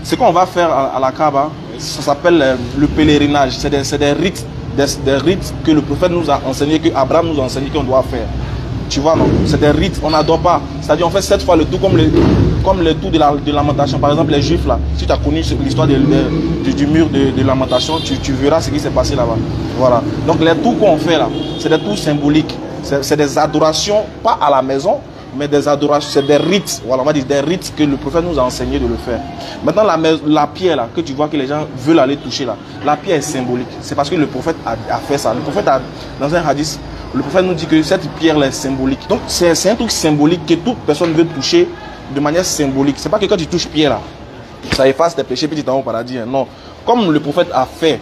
Ce qu'on va faire à la Kaaba, ça s'appelle le pèlerinage. C'est des rites, des rites que le prophète nous a enseigné, que Abraham nous a enseigné qu'on doit faire. Tu vois, non? C'est des rites, on n'adore pas. C'est-à-dire, on fait 7 fois le tour comme le tour de lamentation. Par exemple, les Juifs, là, si tu as connu l'histoire du mur de lamentation, tu verras ce qui s'est passé là-bas. Voilà. Donc, les tours qu'on fait là, c'est des tours symboliques. C'est des adorations, pas à la maison, mais des adorations, c'est des rites. Voilà, on va dire des rites que le prophète nous a enseigné de le faire. Maintenant, la pierre là, que tu vois que les gens veulent aller toucher là, la pierre est symbolique. C'est parce que le prophète a fait ça. Le prophète dans un hadith, le prophète nous dit que cette pierre-là est symbolique. Donc, c'est un truc symbolique que toute personne veut toucher de manière symbolique. C'est pas que quand tu touches pierre là, ça efface tes péchés puis tu t'en vas au paradis. Hein. Non. Comme le prophète a fait,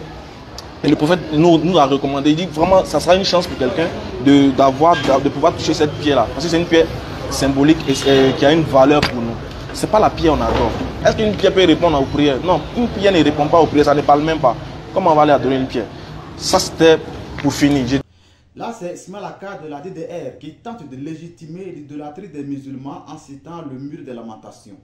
et le prophète nous a recommandé, il dit vraiment, ça sera une chance pour quelqu'un de pouvoir toucher cette pierre-là. Parce que c'est une pierre symbolique et qui a une valeur pour nous. C'est pas la pierre on adore. Est-ce qu'une pierre peut répondre aux prières? Non, une pierre ne répond pas aux prières, ça ne parle même pas. Comment on va aller adorer une pierre? Ça, c'était pour finir. Là, c'est Ismail Aka de la DDR qui tente de légitimer l'idolâtrie des musulmans en citant le mur des lamentations.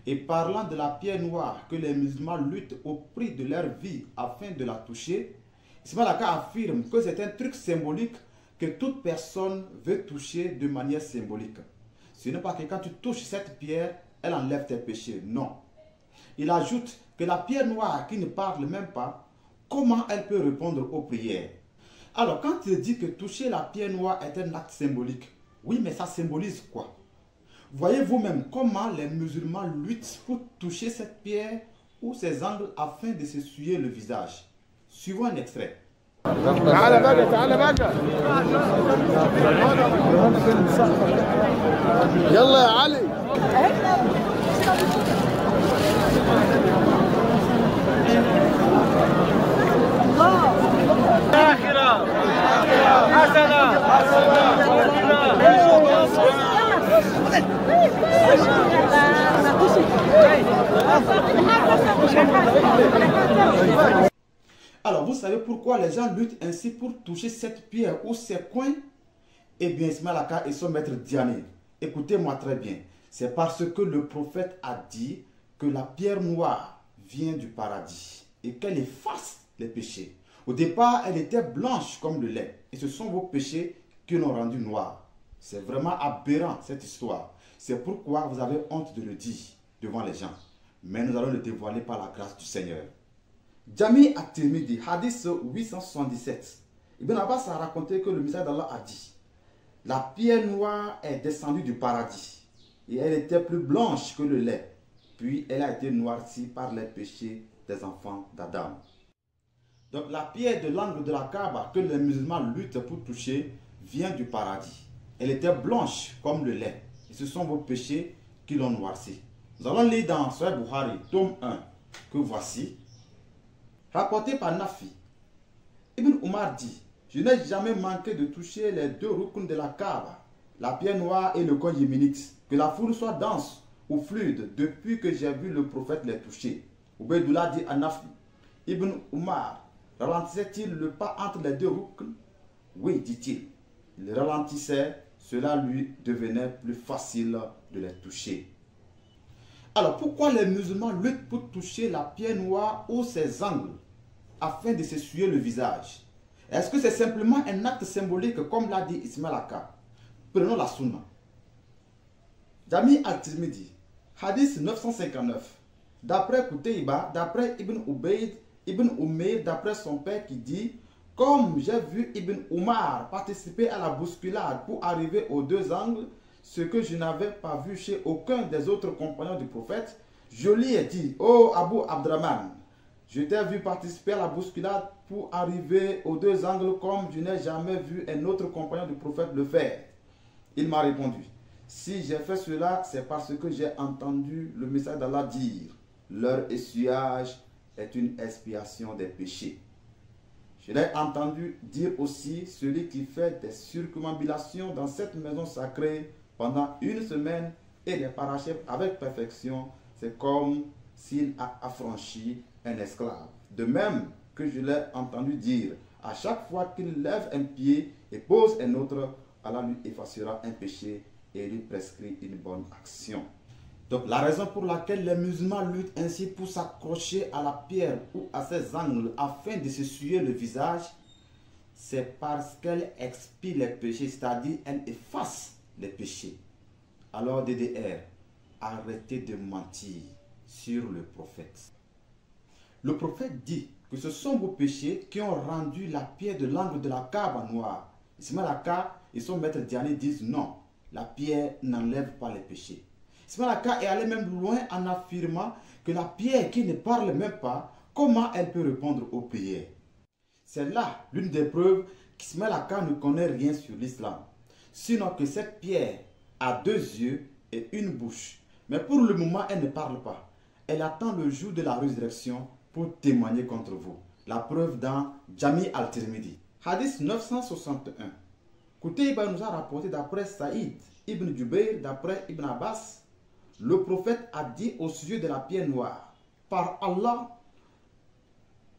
Et parlant de la pierre noire que les musulmans luttent au prix de leur vie afin de la toucher, Ismail Aka affirme que c'est un truc symbolique que toute personne veut toucher de manière symbolique. Ce n'est pas que quand tu touches cette pierre, elle enlève tes péchés. Non. Il ajoute que la pierre noire qui ne parle même pas, comment elle peut répondre aux prières? Alors, quand il dit que toucher la pierre noire est un acte symbolique, oui, mais ça symbolise quoi? Voyez vous-même comment les musulmans luttent pour toucher cette pierre ou ces angles afin de s'essuyer le visage. Suivons un extrait. Alors, vous savez pourquoi les gens luttent ainsi pour toucher cette pierre ou ces coins? Eh bien, Ismail Aka et son maître Diané, écoutez-moi très bien. C'est parce que le prophète a dit que la pierre noire vient du paradis et qu'elle efface les péchés. Au départ, elle était blanche comme le lait. Et ce sont vos péchés qui l'ont rendue noire. C'est vraiment aberrant cette histoire. C'est pourquoi vous avez honte de le dire devant les gens. Mais nous allons le dévoiler par la grâce du Seigneur. Jami At-Tirmidhi, hadith 877. Ibn Abbas a raconté que le message d'Allah a dit: la pierre noire est descendue du paradis et elle était plus blanche que le lait. Puis elle a été noircie par les péchés des enfants d'Adam. Donc la pierre de l'angle de la Kaaba que les musulmans luttent pour toucher vient du paradis. Elle était blanche comme le lait. Et ce sont vos péchés qui l'ont noircie. Nous allons lire dans Sahih Bukhari, tome 1, que voici. Rapporté par Nafi, Ibn Umar dit: je n'ai jamais manqué de toucher les deux rukns de la Kaaba, la pierre noire et le coin yéménite, que la foule soit dense ou fluide, depuis que j'ai vu le prophète les toucher. Ubaydullah dit à Nafi: Ibn Umar ralentissait-il le pas entre les deux rukns? Oui, dit-il. Il ralentissait, cela lui devenait plus facile de les toucher. Alors pourquoi les musulmans luttent pour toucher la pierre noire ou ses angles afin de s'essuyer le visage? Est-ce que c'est simplement un acte symbolique comme l'a dit Ismail Aka? Prenons la sunna. Jami At-Tirmidhi, hadith 959. D'après Kouteiba, d'après Ibn Ubayd, Ibn Umayr, d'après son père qui dit: comme j'ai vu Ibn Umar participer à la bousculade pour arriver aux deux angles, ce que je n'avais pas vu chez aucun des autres compagnons du prophète, je lui ai dit: oh Abu Abdraman, je t'ai vu participer à la bousculade pour arriver aux deux angles comme je n'ai jamais vu un autre compagnon du prophète le faire. Il m'a répondu: si j'ai fait cela, c'est parce que j'ai entendu le message d'Allah dire: leur essuyage est une expiation des péchés. Je l'ai entendu dire aussi: celui qui fait des circumambulations dans cette maison sacrée pendant une semaine et les parachève avec perfection, c'est comme s'il a affranchi un esclave. De même que je l'ai entendu dire: à chaque fois qu'il lève un pied et pose un autre, Allah lui effacera un péché et lui prescrit une bonne action. Donc la raison pour laquelle les musulmans luttent ainsi pour s'accrocher à la pierre ou à ses angles afin de s'essuyer le visage, c'est parce qu'elle expie les péchés, c'est-à-dire elle efface les péchés. Alors DDR, arrêtez de mentir sur le prophète. Le prophète dit que ce sont vos péchés qui ont rendu la pierre de l'angle de la Kaaba noire. Ismaël Aka et son maître Diané disent non, la pierre n'enlève pas les péchés. Ismaël Aka est allé même loin en affirmant que la pierre qui ne parle même pas, comment elle peut répondre aux prières? C'est là l'une des preuves qu'Ismaël Aka ne connaît rien sur l'islam. Sinon que cette pierre a 2 yeux et une bouche. Mais pour le moment, elle ne parle pas. Elle attend le jour de la résurrection pour témoigner contre vous. La preuve dans Jami al-Tirmidhi. Hadith 961. Qutayba nous a rapporté d'après Saïd ibn Jubayr, d'après Ibn Abbas, le prophète a dit au sujet de la pierre noire, par Allah,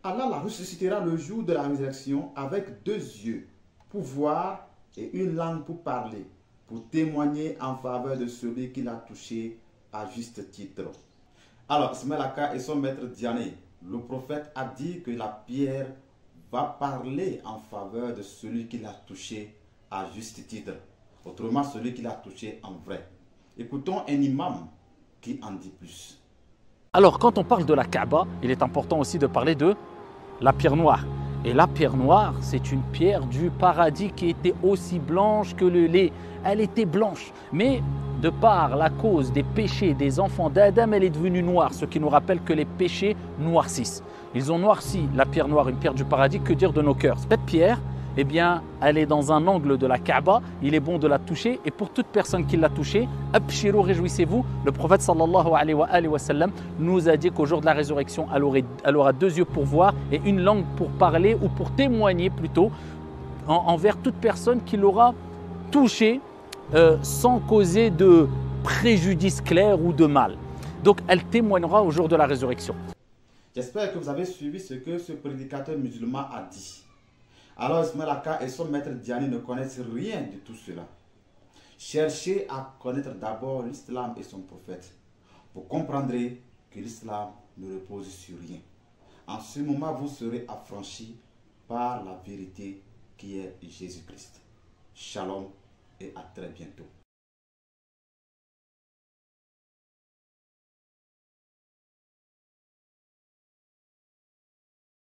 Allah la ressuscitera le jour de la résurrection avec 2 yeux pour voir et une langue pour parler, pour témoigner en faveur de celui qui l'a touché à juste titre. Alors, Ismaël Aka et son maître Diané, le prophète a dit que la pierre va parler en faveur de celui qui l'a touché à juste titre. Autrement, celui qui l'a touché en vrai. Écoutons un imam qui en dit plus. Alors, quand on parle de la Kaaba, il est important aussi de parler de la pierre noire. Et la pierre noire, c'est une pierre du paradis qui était aussi blanche que le lait. Elle était blanche, mais de par la cause des péchés des enfants d'Adam, elle est devenue noire, ce qui nous rappelle que les péchés noircissent. Ils ont noirci la pierre noire, une pierre du paradis, que dire de nos cœurs? Cette pierre, eh bien, elle est dans un angle de la Kaaba, il est bon de la toucher, et pour toute personne qui l'a touchée, abshirou, réjouissez-vous, le prophète sallallahu alayhi wa sallam nous a dit qu'au jour de la résurrection, elle aura 2 yeux pour voir et une langue pour parler ou pour témoigner plutôt envers toute personne qui l'aura touchée sans causer de préjudice clair ou de mal. Donc elle témoignera au jour de la résurrection. J'espère que vous avez suivi ce que ce prédicateur musulman a dit. Alors Ismaël Aka et son maître Diané ne connaissent rien de tout cela. Cherchez à connaître d'abord l'islam et son prophète. Vous comprendrez que l'islam ne repose sur rien. En ce moment, vous serez affranchis par la vérité qui est Jésus-Christ. Shalom et à très bientôt.